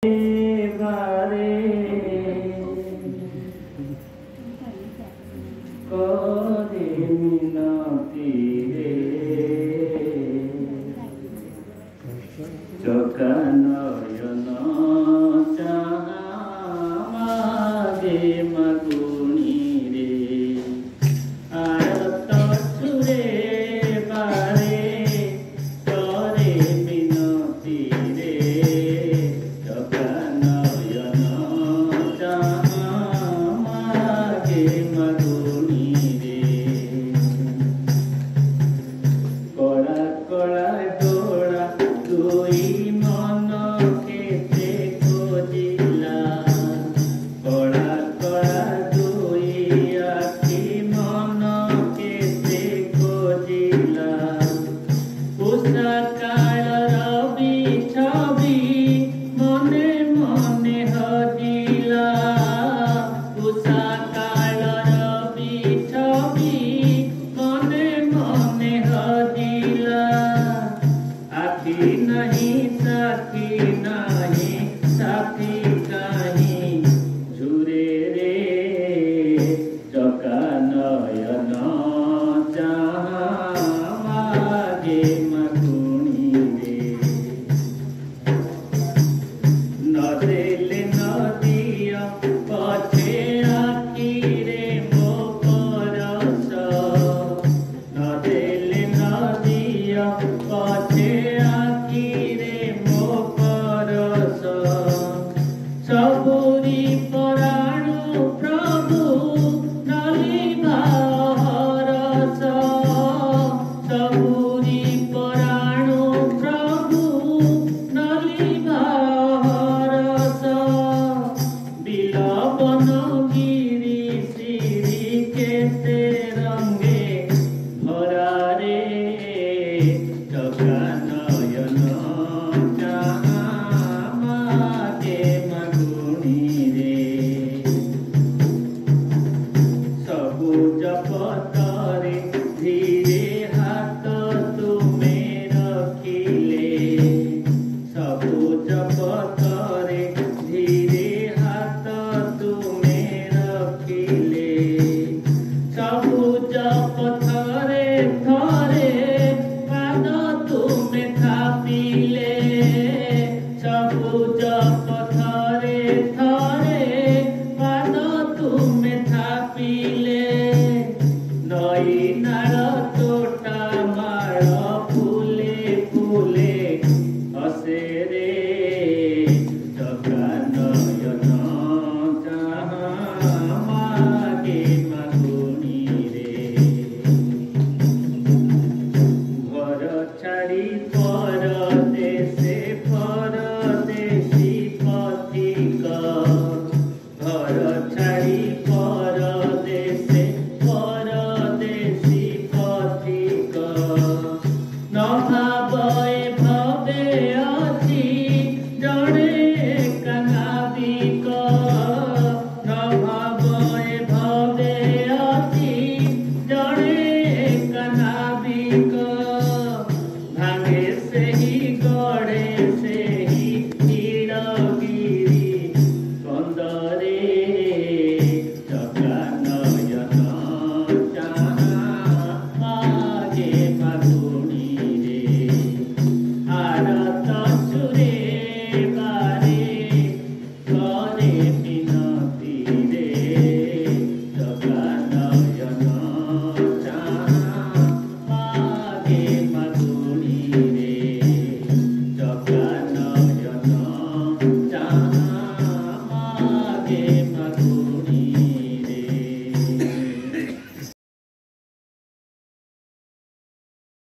बारे करे मिनती रे चका नयन चाहे मगुणी रे आरत छुरे बारे करे मिनती रे चका नयन चाहे मगुणी रे कड़ा कड़ा डोरा दुई मन केते खोजिला कड़ा कड़ा दुई आखि मन केते खोजिला उषा कालर छवि मने मने हजिला उषा कालर छवि मने मने हजिला आखि नहीं साथी कहीं झुरे रे चका नयन चाहे मगुणी रे नदेले नदिया पछे आखि रे मो परस नदेले नदिया पछे आखि रे मो परस सबुरी पराणु प्रभु नलिभा हरस सबुरी पराणु प्रभु नलिभा हरस बिलवन गिरी श्री केते रंगे भरा रे चका नयन चाहे मगुणी रे सबुज पतरे धीरे हाथ तुमे रखिले सबुज पतरे धीरे हाथ तुमे रखिले सबुज पथरे थरे पाद तुमे थापिले सबुज पथरे थरे पाद तुमे थापिले नई नाल तोटा माल फूले फूले हसे रे चका नयन चाहे मगुणी रे घर छाड़ी परदेशे परदेशी पथिक घर छाड़ी परदेशे परदेशी पथिक न भावे भवे अछि जड़े एका नाविक